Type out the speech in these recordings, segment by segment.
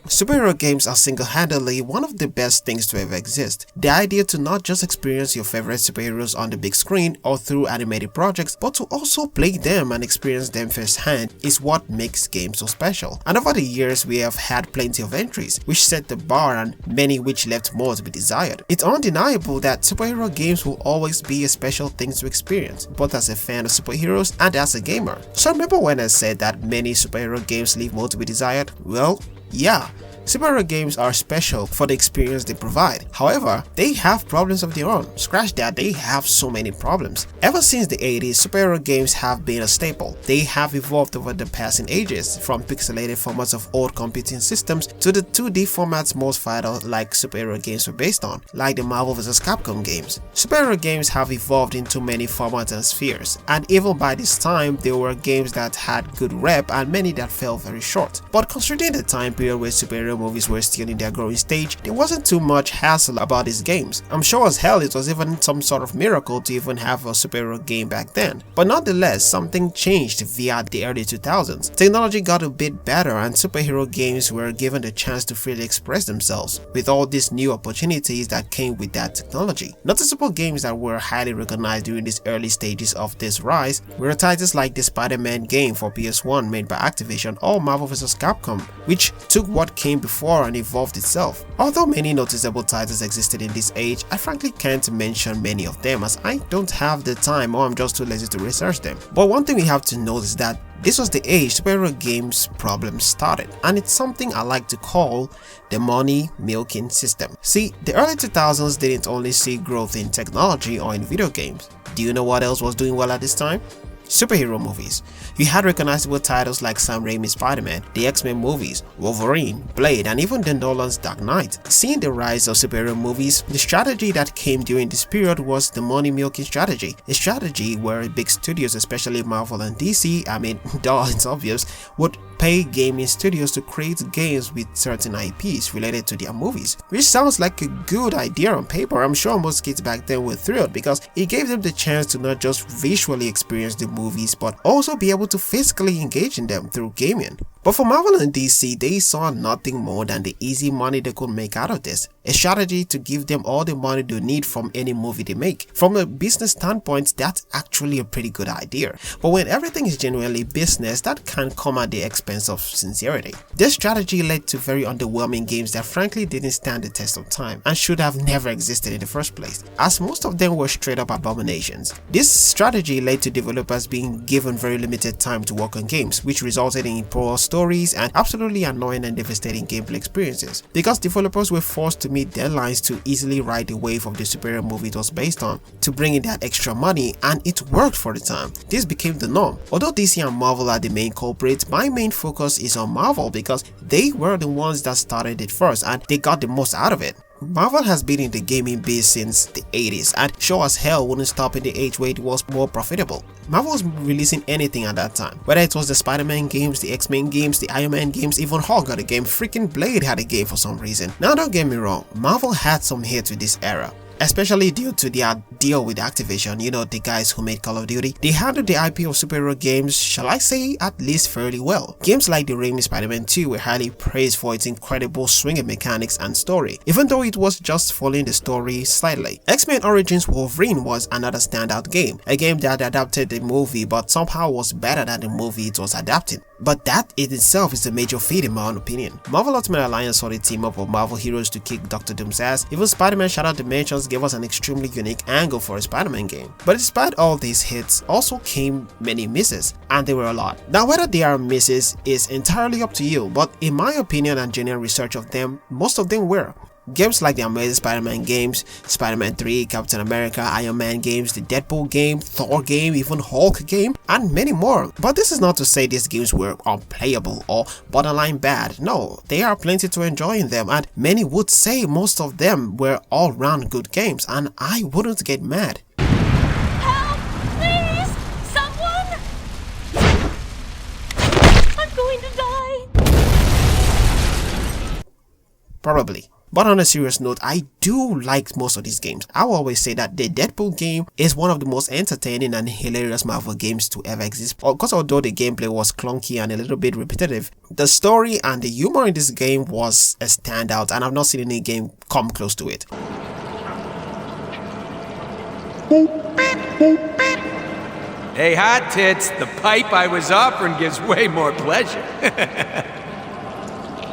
Superhero games are single-handedly one of the best things to ever exist. The idea to not just experience your favorite superheroes on the big screen or through animated projects, but to also play them and experience them firsthand is what makes games so special. And over the years, we have had plenty of entries, which set the bar and many which left more to be desired. It's undeniable that superhero games will always be a special thing to experience, both as a fan of superheroes and as a gamer. So remember when I said that many superhero games leave more to be desired? Well, yeah. Superhero games are special for the experience they provide. However, they have problems of their own. Scratch that, they have so many problems. Ever since the 80s, superhero games have been a staple. They have evolved over the passing ages, from pixelated formats of old computing systems to the 2D formats most vital like superhero games were based on, like the Marvel vs. Capcom games. Superhero games have evolved into many formats and spheres, and even by this time, there were games that had good rep and many that fell very short. But considering the time period where superhero movies were still in their growing stage, there wasn't too much hassle about these games. I'm sure as hell it was even some sort of miracle to even have a superhero game back then. But nonetheless, something changed via the early 2000s. Technology got a bit better and superhero games were given the chance to freely express themselves, with all these new opportunities that came with that technology. Noticeable games that were highly recognized during these early stages of this rise were titles like the Spider-Man game for PS1 made by Activision or Marvel vs. Capcom, which took what came before and evolved itself. Although many noticeable titles existed in this age, I frankly can't mention many of them as I don't have the time or I'm just too lazy to research them. But one thing we have to note is that this was the age superhero games problems started, and it's something I like to call the money milking system. See, the early 2000s didn't only see growth in technology or in video games. Do you know what else was doing well at this time? Superhero movies. You had recognizable titles like Sam Raimi's Spider-Man, the X-Men movies, Wolverine, Blade, and even the Nolan's Dark Knight. Seeing the rise of superhero movies, the strategy that came during this period was the money-milking strategy. A strategy where big studios, especially Marvel and DC, I mean, duh, it's obvious, would pay gaming studios to create games with certain IPs related to their movies, which sounds like a good idea on paper. I'm sure most kids back then were thrilled because it gave them the chance to not just visually experience the movies but also be able to physically engage in them through gaming. But for Marvel and DC, they saw nothing more than the easy money they could make out of this, a strategy to give them all the money they need from any movie they make. From a business standpoint, that's actually a pretty good idea, but when everything is genuinely business, that can come at the expense of sincerity. This strategy led to very underwhelming games that frankly didn't stand the test of time and should have never existed in the first place, as most of them were straight up abominations. This strategy led to developers being given very limited time to work on games, which resulted in poor stories and absolutely annoying and devastating gameplay experiences, because developers were forced to meet deadlines to easily ride the wave of the superhero movie it was based on to bring in that extra money, and it worked for the time. This became the norm. Although DC and Marvel are the main culprits, my main focus is on Marvel because they were the ones that started it first and they got the most out of it. Marvel has been in the gaming biz since the 80s and sure as hell wouldn't stop in the age where it was more profitable. Marvel was releasing anything at that time, whether it was the Spider-Man games, the X-Men games, the Iron Man games, even Hulk got a game, freaking Blade had a game for some reason. Now don't get me wrong, Marvel had some hits with this era, especially due to their deal with Activision, you know, the guys who made Call of Duty. They handled the IP of superhero games, shall I say, at least fairly well. Games like the Raimi Spider-Man 2 were highly praised for its incredible swinging mechanics and story, even though it was just following the story slightly. X-Men Origins Wolverine was another standout game, a game that adapted the movie but somehow was better than the movie it was adapting. But that in itself is a major feat in my own opinion. Marvel Ultimate Alliance saw the team up of Marvel heroes to kick Dr. Doom's ass. Even Spider-Man Shattered Dimensions gave us an extremely unique angle for a Spider-Man game. But despite all these hits, also came many misses, and there were a lot. Now whether they are misses is entirely up to you, but in my opinion and genuine research of them, most of them were. Games like the Amazing Spider-Man games, Spider-Man 3, Captain America, Iron Man games, the Deadpool game, Thor game, even Hulk game, and many more. But this is not to say these games were unplayable or borderline bad. No, there are plenty to enjoy in them, and many would say most of them were all-round good games, and I wouldn't get mad. Help! Please! Someone! I'm going to die! Probably. But on a serious note, I do like most of these games. I will always say that the Deadpool game is one of the most entertaining and hilarious Marvel games to ever exist, because although the gameplay was clunky and a little bit repetitive, the story and the humor in this game was a standout, and I've not seen any game come close to it. Hey, hot tits, the pipe I was offering gives way more pleasure.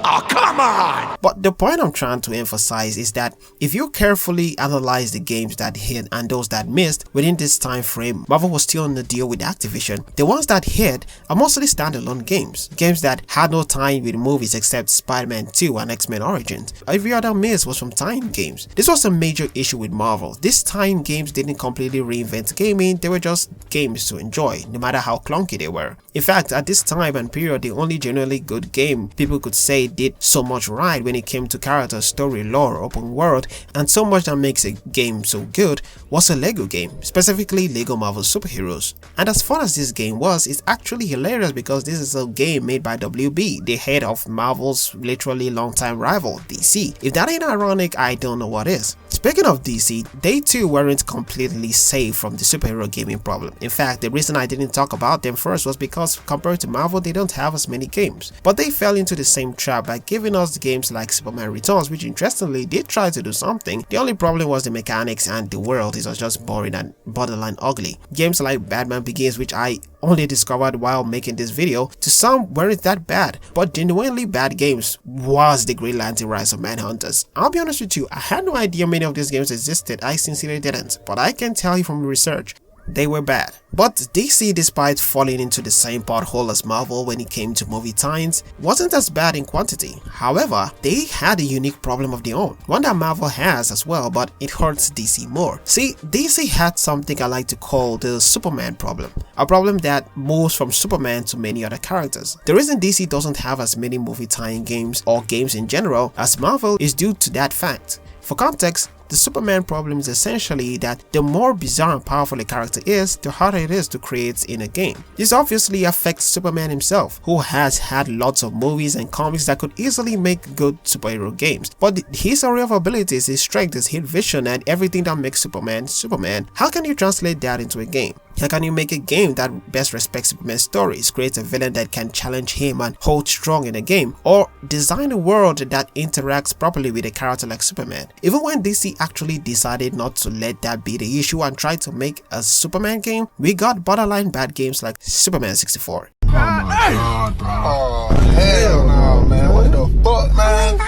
Oh, come on! But the point I'm trying to emphasize is that if you carefully analyze the games that hit and those that missed within this time frame, Marvel was still on the deal with Activision. The ones that hit are mostly standalone games that had no tie-in with movies except Spider-Man 2 and X-Men Origins. Every other miss was from tie-in games. This was a major issue with Marvel. These tie-in games didn't completely reinvent gaming, they were just games to enjoy, no matter how clunky they were. In fact, at this time and period, the only genuinely good game people could say did so much right when it came to character, story, lore, open world, and so much that makes a game so good was a Lego game, specifically Lego Marvel Superheroes. And as fun as this game was, it's actually hilarious because this is a game made by WB, the head of Marvel's literally longtime rival, DC. If that ain't ironic, I don't know what is. Speaking of DC, they too weren't completely safe from the superhero gaming problem. In fact, the reason I didn't talk about them first was because compared to Marvel, they don't have as many games. But they fell into the same trap by giving us games like Superman Returns, which interestingly did try to do something. The only problem was the mechanics and the world is just boring and borderline ugly. Games like Batman Begins, which I only discovered while making this video, to some weren't that bad, but genuinely bad games was the Green Lantern Rise of Manhunters. I'll be honest with you, I had no idea many of these games existed. I sincerely didn't, but I can tell you from research, they were bad. But DC, despite falling into the same pothole as Marvel when it came to movie tie-ins, wasn't as bad in quantity. However, they had a unique problem of their own, one that Marvel has as well, but it hurts DC more. See, DC had something I like to call the Superman problem, a problem that moves from Superman to many other characters. The reason DC doesn't have as many movie tie-in games or games in general as Marvel is due to that fact. For context, the Superman problem is essentially that the more bizarre and powerful a character is, the harder it is to create in a game. This obviously affects Superman himself, who has had lots of movies and comics that could easily make good superhero games. But his array of abilities, his strength, his hidden vision, and everything that makes Superman Superman, how can you translate that into a game? How can you make a game that best respects Superman's stories, create a villain that can challenge him and hold strong in a game, or design a world that interacts properly with a character like Superman? Even when DC actually decided not to let that be the issue and tried to make a Superman game, we got borderline bad games like Superman 64. Oh my god, bro. Oh, hell no, man. What the fuck, man?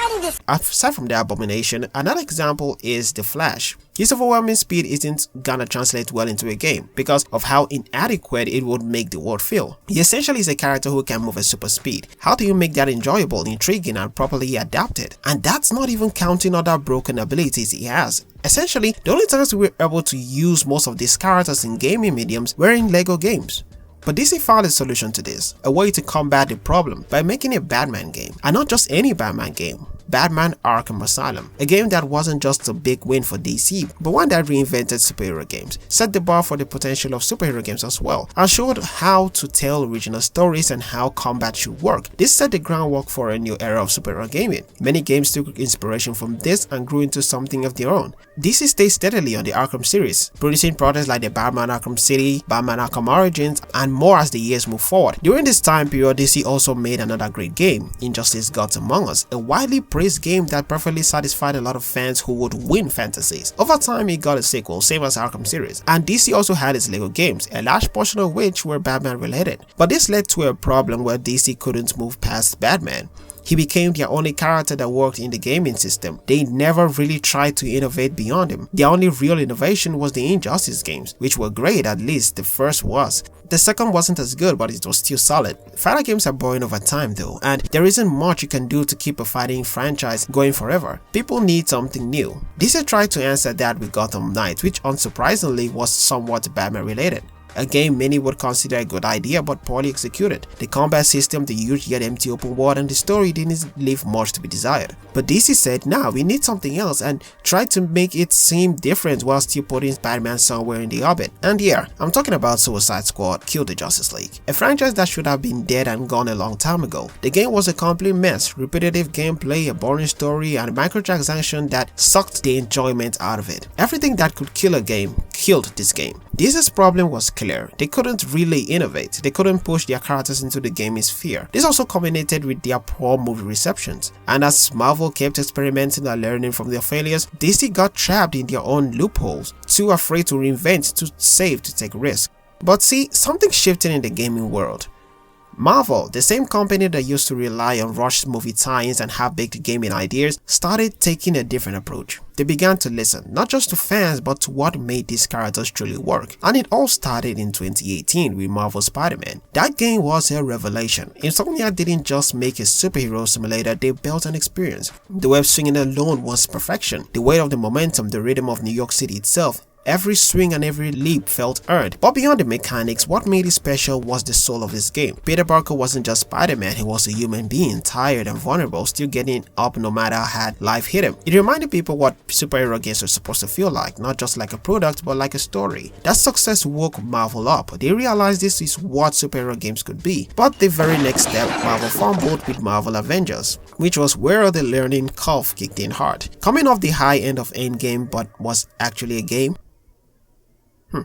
Aside from the abomination, another example is The Flash. His overwhelming speed isn't gonna translate well into a game because of how inadequate it would make the world feel. He essentially is a character who can move at super speed. How do you make that enjoyable, intriguing, and properly adapted? And that's not even counting other broken abilities he has. Essentially, the only times we were able to use most of these characters in gaming mediums were in Lego games. But DC found a solution to this, a way to combat the problem by making a Batman game, and not just any Batman game. Batman Arkham Asylum, a game that wasn't just a big win for DC, but one that reinvented superhero games, set the bar for the potential of superhero games as well, and showed how to tell original stories and how combat should work. This set the groundwork for a new era of superhero gaming. Many games took inspiration from this and grew into something of their own. DC stayed steadily on the Arkham series, producing products like the Batman Arkham City, Batman Arkham Origins, and more as the years moved forward. During this time period, DC also made another great game, Injustice Gods Among Us, a widely praised game that perfectly satisfied a lot of fans who would win fantasies. Over time, it got a sequel, same as Arkham series, and DC also had its Lego games, a large portion of which were Batman related. But this led to a problem where DC couldn't move past Batman. He became their only character that worked in the gaming system. They never really tried to innovate beyond him. The only real innovation was the Injustice games, which were great, at least the first was. The second wasn't as good, but it was still solid. Fighter games are boring over time though, and there isn't much you can do to keep a fighting franchise going forever. People need something new. DC tried to answer that with Gotham Knights, which unsurprisingly was somewhat Batman related. a game many would consider a good idea but poorly executed. The combat system, the huge yet empty open world, and the story didn't leave much to be desired. But DC said, nah, we need something else, and tried to make it seem different while still putting Spider-Man somewhere in the orbit. And yeah, I'm talking about Suicide Squad: Kill the Justice League, a franchise that should have been dead and gone a long time ago. The game was a complete mess, repetitive gameplay, a boring story, and microtransaction that sucked the enjoyment out of it. Everything that could kill a game killed this game. DC's problem was clear. They couldn't really innovate. They couldn't push their characters into the gaming sphere. This also culminated with their poor movie receptions. And as Marvel kept experimenting and learning from their failures, DC got trapped in their own loopholes, too afraid to reinvent, too safe to take risks. But see, something shifted in the gaming world. Marvel, the same company that used to rely on rushed movie tie-ins and half-baked gaming ideas, started taking a different approach. They began to listen, not just to fans, but to what made these characters truly work. And it all started in 2018 with Marvel's Spider-Man. That game was a revelation. Insomniac didn't just make a superhero simulator, they built an experience. The web swinging alone was perfection. The weight of the momentum, the rhythm of New York City itself, every swing and every leap felt earned. But beyond the mechanics, what made it special was the soul of this game. Peter Parker wasn't just Spider-Man, he was a human being, tired and vulnerable, still getting up no matter how hard life hit him. It reminded people what superhero games are supposed to feel like, not just like a product, but like a story. That success woke Marvel up. They realized this is what superhero games could be. But the very next step, Marvel fumbled with Marvel Avengers, which was where the learning curve kicked in hard. Coming off the high end of Endgame, but was actually a game.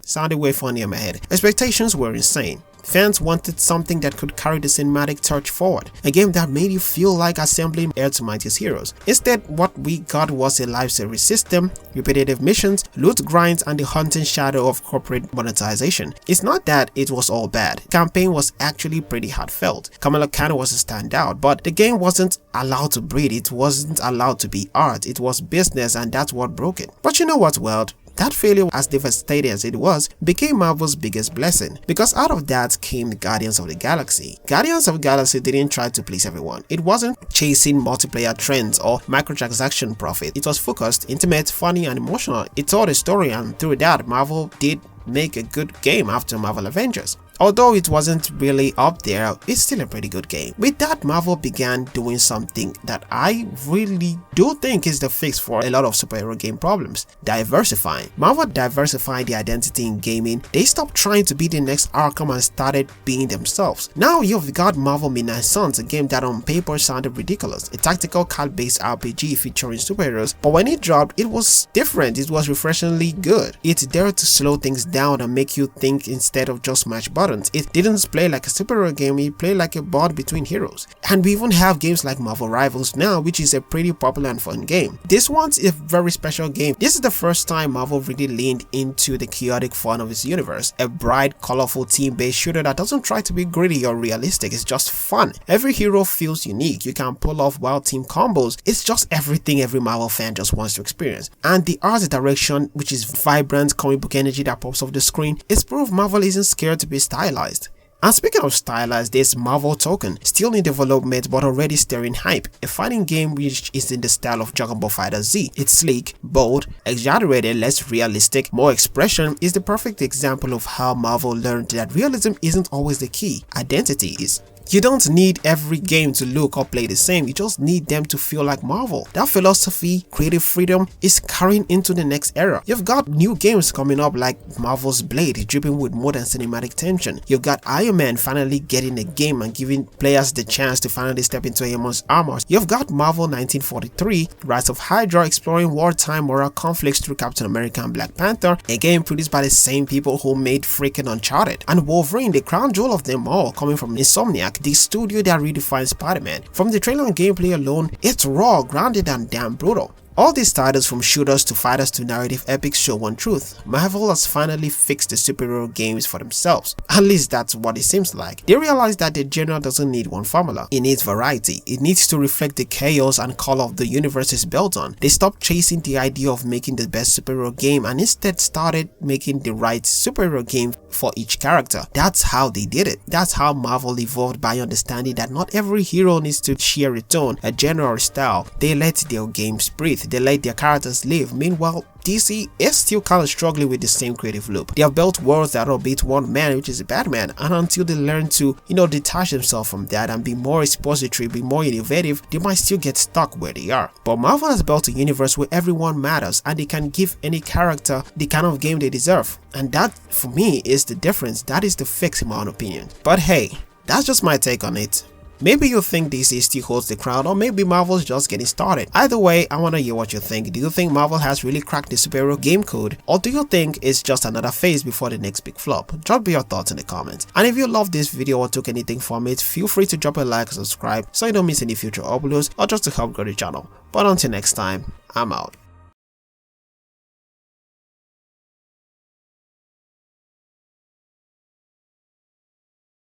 Sounded way funny in my head. Expectations were insane. Fans wanted something that could carry the cinematic torch forward, a game that made you feel like assembling Earth's mightiest heroes. Instead, what we got was a live service system, repetitive missions, loot grinds, and the haunting shadow of corporate monetization. It's not that it was all bad. The campaign was actually pretty heartfelt. Kamala Khan was a standout, but the game wasn't allowed to breathe. It wasn't allowed to be art. It was business, and that's what broke it. But you know what, world? That failure, as devastating as it was, became Marvel's biggest blessing, because out of that came Guardians of the Galaxy. Guardians of the Galaxy didn't try to please everyone. It wasn't chasing multiplayer trends or microtransaction profit. It was focused, intimate, funny, and emotional. It told a story, and through that, Marvel did make a good game after Marvel Avengers. Although it wasn't really up there, it's still a pretty good game. With that, Marvel began doing something that I really do think is the fix for a lot of superhero game problems: diversifying. Marvel diversified their identity in gaming. They stopped trying to be the next Arkham and started being themselves. Now you've got Marvel Midnight Suns, a game that on paper sounded ridiculous, a tactical card-based RPG featuring superheroes, but when it dropped, it was different. It was refreshingly good. It dared to slow things down and make you think instead of just match buttons. It didn't play like a superhero game, it played like a bond between heroes. And we even have games like Marvel Rivals now, which is a pretty popular and fun game. This one's a very special game. This is the first time Marvel really leaned into the chaotic fun of its universe. A bright, colorful team-based shooter that doesn't try to be gritty or realistic, it's just fun. Every hero feels unique, you can pull off wild team combos. It's just everything every Marvel fan just wants to experience. And the art direction, which is vibrant comic book energy that pops off the screen, it's proof Marvel isn't scared to be stylized. And speaking of stylized, there's Marvel Token, still in development but already stirring hype, a fighting game which is in the style of Dragon Ball Fighter Z. It's sleek, bold, exaggerated, less realistic, more expression. Is the perfect example of how Marvel learned that realism isn't always the key, identity is. You don't need every game to look or play the same, you just need them to feel like Marvel. That philosophy, creative freedom, is carrying into the next era. You've got new games coming up like Marvel's Blade, dripping with modern cinematic tension. You've got Iron Man finally getting a game and giving players the chance to finally step into Amon's armor. You've got Marvel 1943, Rise of Hydra, exploring wartime moral conflicts through Captain America and Black Panther, a game produced by the same people who made freaking Uncharted. And Wolverine, the crown jewel of them all, coming from Insomniac, the studio that redefines Spider-Man. From the trailer and gameplay alone, it's raw, grounded, and damn brutal. All these titles, from shooters to fighters to narrative epics, show one truth: Marvel has finally fixed the superhero games for themselves. At least that's what it seems like. They realize that the genre doesn't need one formula. It needs variety. It needs to reflect the chaos and color of the universe is built on. They stopped chasing the idea of making the best superhero game and instead started making the right superhero game for each character. That's how they did it. That's how Marvel evolved, by understanding that not every hero needs to share a tone, a genre, or style. They let their games breathe. they let their characters live. Meanwhile, DC is still kind of struggling with the same creative loop. They have built worlds that are a bit one man, which is Batman, and until they learn to, detach themselves from that and be more expository, be more innovative, they might still get stuck where they are. But Marvel has built a universe where everyone matters and they can give any character the kind of game they deserve. And that, for me, is the difference. That is the fix in my own opinion. But hey, that's just my take on it. Maybe you think DC still holds the crown, or maybe Marvel's just getting started. Either way, I want to hear what you think. Do you think Marvel has really cracked the superhero game code, or do you think it's just another phase before the next big flop? Drop your thoughts in the comments. And if you loved this video or took anything from it, feel free to drop a like and subscribe so you don't miss any future uploads or just to help grow the channel. But until next time, I'm out.